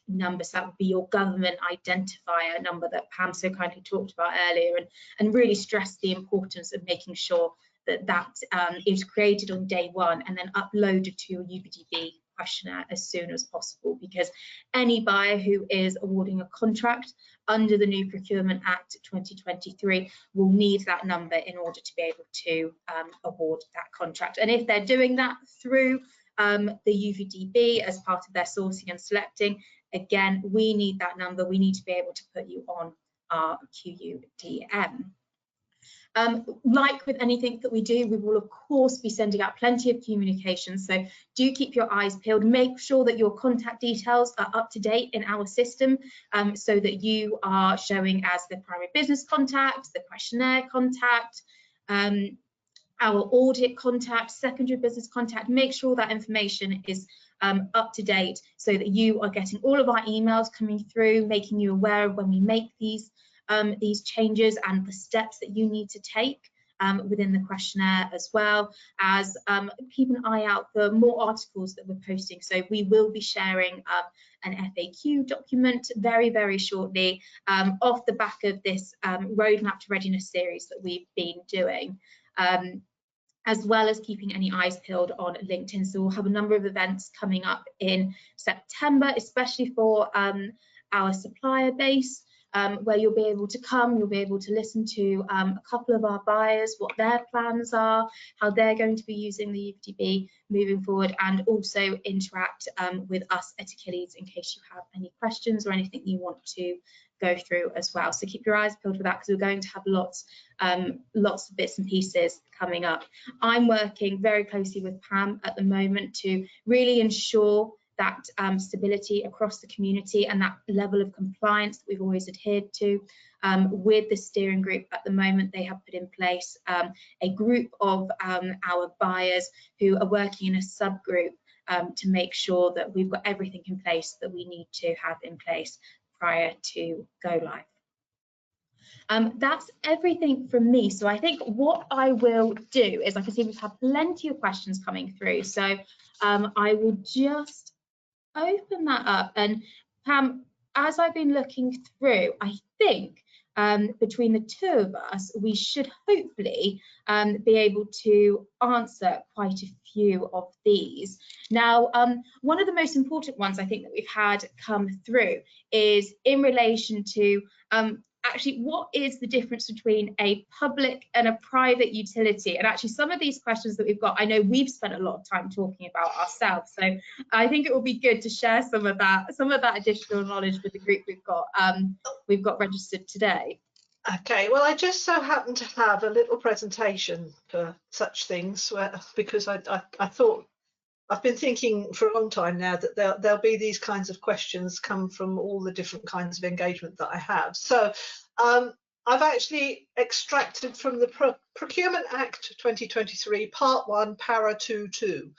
number. So that would be your government identifier number that Pam so kindly talked about earlier, and really stressed the importance of making sure that that is created on day one and then uploaded to your UVDB questionnaire as soon as possible, because any buyer who is awarding a contract under the new Procurement Act 2023 will need that number in order to be able to award that contract. And if they're doing that through the UVDB as part of their sourcing and selecting, again, we need that number. We need to be able to put you on our QUDM. Like with anything that we do, we will of course be sending out plenty of communications, so do keep your eyes peeled. Make sure that your contact details are up to date in our system, so that you are showing as the primary business contact, the questionnaire contact, our audit contact, secondary business contact. Make sure that information is up to date, so that you are getting all of our emails coming through, making you aware of when we make these changes and the steps that you need to take within the questionnaire, as well as keep an eye out for more articles that we're posting. So we will be sharing an FAQ document very, very shortly off the back of this Roadmap to Readiness series that we've been doing. As well as keeping any eyes peeled on LinkedIn. So we'll have a number of events coming up in September, especially for our supplier base, where you'll be able to come, you'll be able to listen to a couple of our buyers, what their plans are, how they're going to be using the UVDB moving forward, and also interact with us at Achilles in case you have any questions or anything you want to go through as well. So keep your eyes peeled for that, because we're going to have lots of bits and pieces coming up. I'm working very closely with Pam at the moment to really ensure that stability across the community and that level of compliance that we've always adhered to. With the steering group at the moment, they have put in place a group of our buyers who are working in a subgroup to make sure that we've got everything in place that we need to have in place prior to go live. That's everything from me. So I think what I will do is, I can see we've had plenty of questions coming through. So I will just open that up. And Pam, as I've been looking through, I think between the two of us, we should hopefully be able to answer quite a few of these. Now, one of the most important ones I think that we've had come through is in relation to actually, what is the difference between a public and a private utility? And actually, some of these questions that we've got, I know we've spent a lot of time talking about ourselves. So I think it will be good to share some of that additional knowledge with the group we've got registered today. Okay, well, I just so happen to have a little presentation for such things, because I thought, I've been thinking for a long time now that there'll be these kinds of questions come from all the different kinds of engagement that I have. So I've actually extracted from the Procurement Act 2023, Part 1, Para 2.2.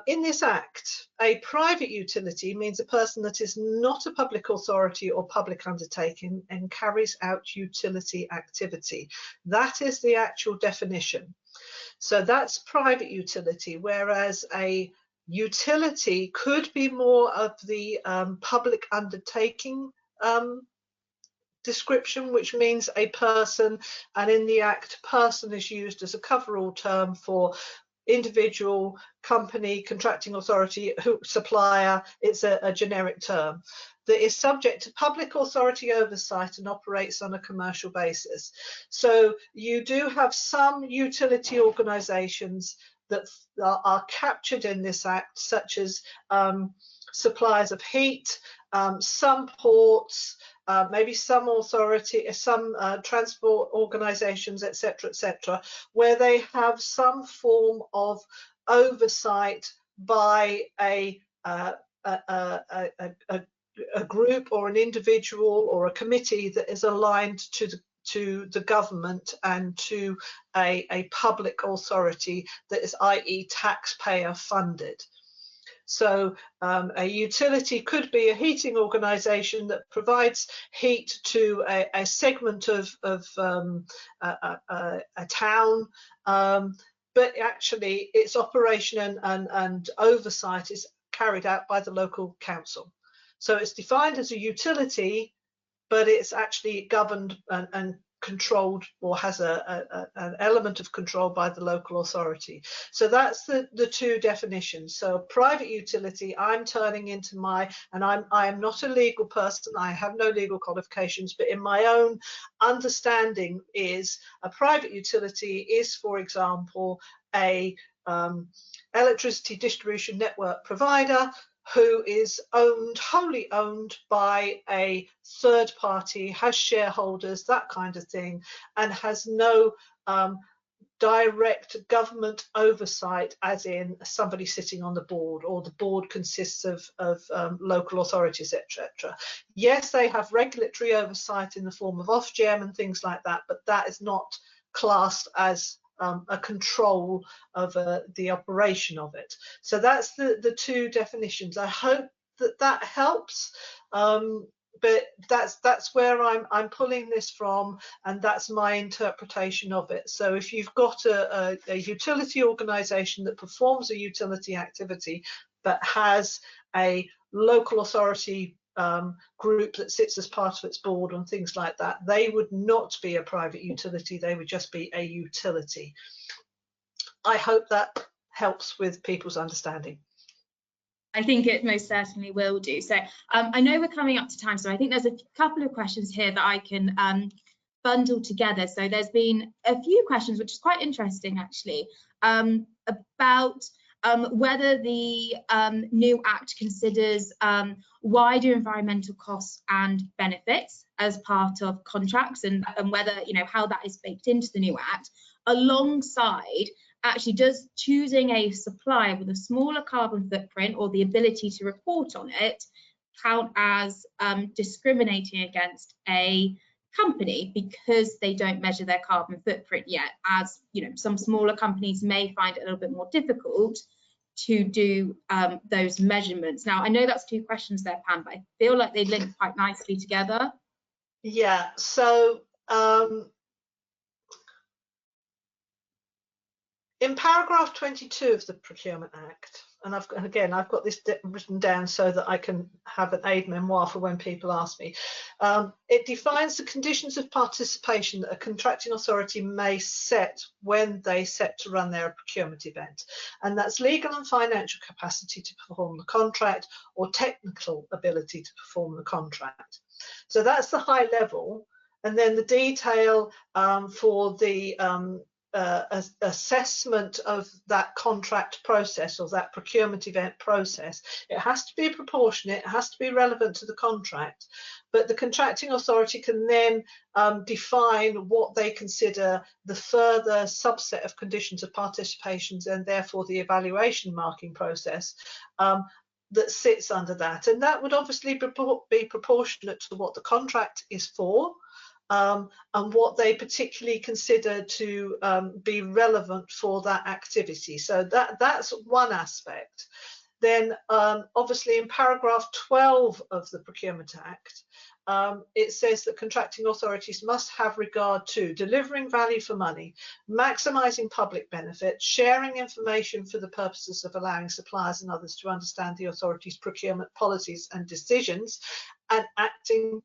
In this Act, a private utility means a person that is not a public authority or public undertaking and carries out utility activity. That is the actual definition. So that's private utility, whereas a utility could be more of the public undertaking description, which means a person, and in the Act, person is used as a cover-all term for individual, company, contracting authority, supplier. It's a generic term that is subject to public authority oversight and operates on a commercial basis. So you do have some utility organisations that are captured in this Act, such as suppliers of heat, some ports, maybe some authority, some transport organisations, etc., where they have some form of oversight by a group or an individual or a committee that is aligned to the government and to a public authority that is, i.e., taxpayer funded. So a utility could be a heating organisation that provides heat to a segment of a town, but actually its operation and oversight is carried out by the local council. So it's defined as a utility, but it's actually governed and controlled, or has an element of control by the local authority. So that's the two definitions. So private utility, I'm turning into I am not a legal person, I have no legal qualifications, but in my own understanding is a private utility is, for example, a electricity distribution network provider who is wholly owned by a third party, has shareholders, that kind of thing, and has no direct government oversight, as in somebody sitting on the board, or the board consists of local authorities, etc. Yes, they have regulatory oversight in the form of Ofgem and things like that, but that is not classed as a control of the operation of it. So that's the two definitions. I hope that helps. but that's where I'm pulling this from, and that's my interpretation of it. So if you've got a utility organisation that performs a utility activity but has a local authority group that sits as part of its board and things like that, they would not be a private utility, they would just be a utility. I hope that helps with people's understanding. I think it most certainly will do. So I know we're coming up to time, so I think there's a couple of questions here that I can bundle together. So there's been a few questions, which is quite interesting actually, about whether the new Act considers wider environmental costs and benefits as part of contracts, and whether, you know, how that is baked into the new Act, alongside actually does choosing a supplier with a smaller carbon footprint or the ability to report on it count as discriminating against a company because they don't measure their carbon footprint yet, as you know, some smaller companies may find it a little bit more difficult to do those measurements. Now, I know that's two questions there, Pam, but I feel like they link quite nicely together. Yeah, so in paragraph 22 of the Procurement Act, and I've got this written down so that I can have an aid memoir for when people ask me. It defines the conditions of participation that a contracting authority may set when they set to run their procurement event, and that's legal and financial capacity to perform the contract or technical ability to perform the contract. So that's the high level, and then the detail for the assessment of that contract process or that procurement event process. It has to be proportionate, it has to be relevant to the contract, but the contracting authority can then define what they consider the further subset of conditions of participations, and therefore the evaluation marking process that sits under that. And that would obviously be proportionate to what the contract is for, and what they particularly consider to be relevant for that activity. So that's one aspect. Then obviously in paragraph 12 of the Procurement Act, it says that contracting authorities must have regard to delivering value for money, maximising public benefit, sharing information for the purposes of allowing suppliers and others to understand the authority's procurement policies and decisions, and acting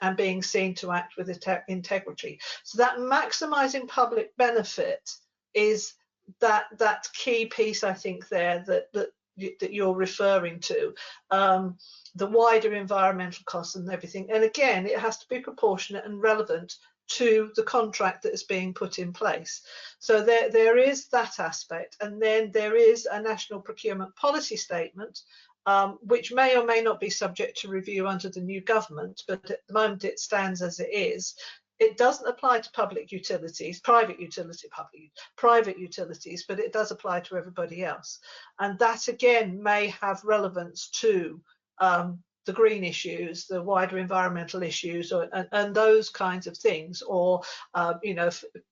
and being seen to act with integrity. So that maximising public benefit is that key piece, I think, there that you're referring to, the wider environmental costs and everything. And again, it has to be proportionate and relevant to the contract that is being put in place. So there is that aspect. And then there is a national procurement policy statement, which may or may not be subject to review under the new government, but at the moment it stands as it is. It doesn't apply to public utilities, private utilities, but it does apply to everybody else. And that again may have relevance to the green issues, the wider environmental issues, and those kinds of things, or you know,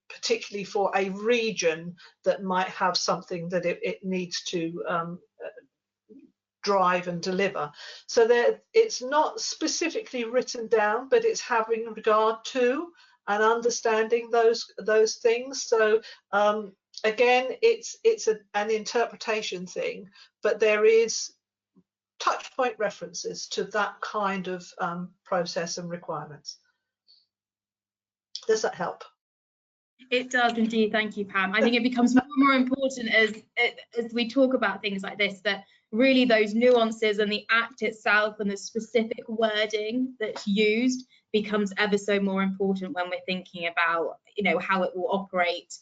particularly for a region that might have something that it needs to drive and deliver. So there, it's not specifically written down, but it's having regard to and understanding those things. So again, it's an interpretation thing, but there is touch point references to that kind of process and requirements. Does that help? It does indeed. Thank you, Pam. I think it becomes more and more important as we talk about things like this, that really those nuances and the Act itself and the specific wording that's used becomes ever so more important when we're thinking about, you know, how it will operate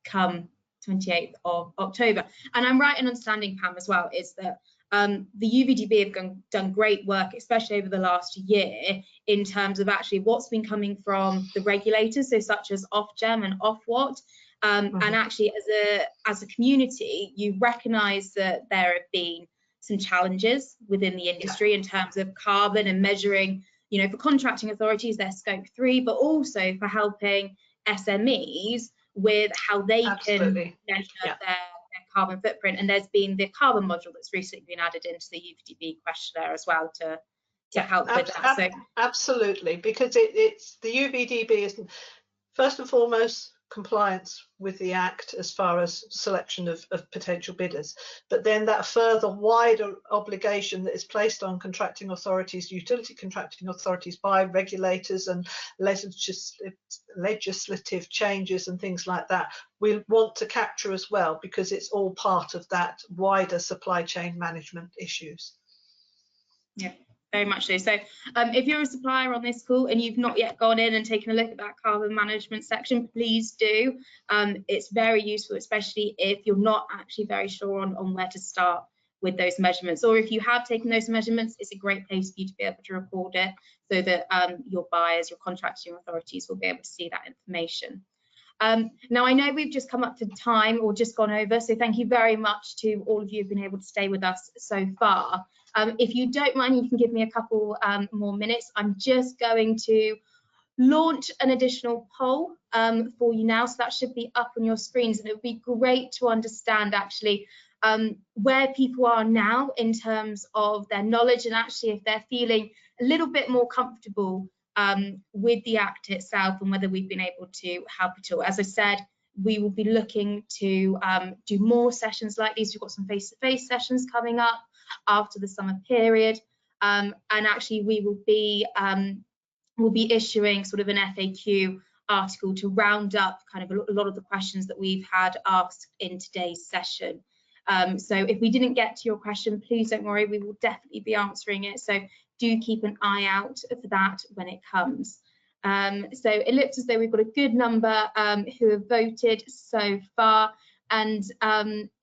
come 28th of October. And I'm right in understanding, Pam, as well, is that the UVDB have done great work, especially over the last year, in terms of actually what's been coming from the regulators, so such as Ofgem and Ofwat. And actually, as a community, you recognise that there have been some challenges within the industry in terms of carbon and measuring, you know, for contracting authorities, their scope 3, but also for helping SMEs with how they can measure their carbon footprint. And there's been the carbon module that's recently been added into the UVDB questionnaire as well to help with that. So absolutely, because it's the UVDB is first and foremost compliance with the Act as far as selection of potential bidders, but then that further wider obligation that is placed on contracting authorities, utility contracting authorities, by regulators and legislative changes and things like that, we want to capture as well, because it's all part of that wider supply chain management issues. Yeah, very much so. So if you're a supplier on this call and you've not yet gone in and taken a look at that carbon management section, please do. It's very useful, especially if you're not actually very sure on where to start with those measurements, or if you have taken those measurements, it's a great place for you to be able to record it so that your buyers, your contracting authorities will be able to see that information. Now, I know we've just come up to time or just gone over, so thank you very much to all of you who've been able to stay with us so far. If you don't mind, you can give me a couple more minutes. I'm just going to launch an additional poll for you now, so that should be up on your screens, and it would be great to understand actually where people are now in terms of their knowledge, and actually if they're feeling a little bit more comfortable with the Act itself and whether we've been able to help at all. As I said, we will be looking to do more sessions like these. We've got some face-to-face sessions coming up after the summer period, and actually we will be we'll be issuing sort of an FAQ article to round up kind of a lot of the questions that we've had asked in today's session. So if we didn't get to your question, please don't worry, we will definitely be answering it. So do keep an eye out for that when it comes. So it looks as though we've got a good number who have voted so far. And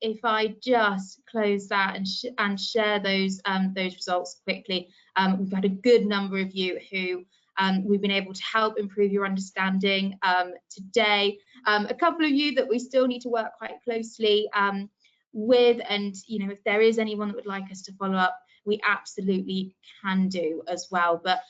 if I just close that and share those results quickly, we've had a good number of you who we've been able to help improve your understanding today. A couple of you that we still need to work quite closely with, and you know, if there is anyone that would like us to follow up, we absolutely can do as well. But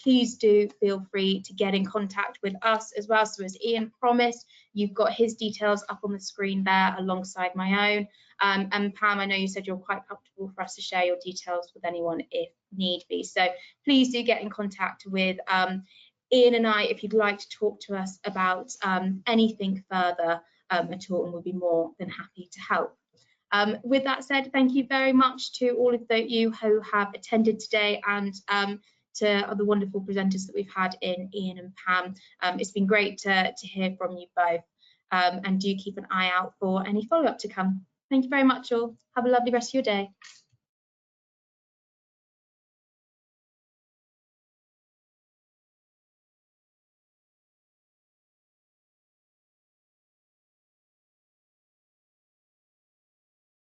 please do feel free to get in contact with us as well. So as Ian promised, you've got his details up on the screen there alongside my own. And Pam, I know you said you're quite comfortable for us to share your details with anyone if need be. So please do get in contact with Ian and I if you'd like to talk to us about anything further at all, and we'll be more than happy to help. With that said, thank you very much to all of you who have attended today, and to the wonderful presenters that we've had in Ian and Pam. It's been great to hear from you both, and do keep an eye out for any follow-up to come. Thank you very much all. Have a lovely rest of your day.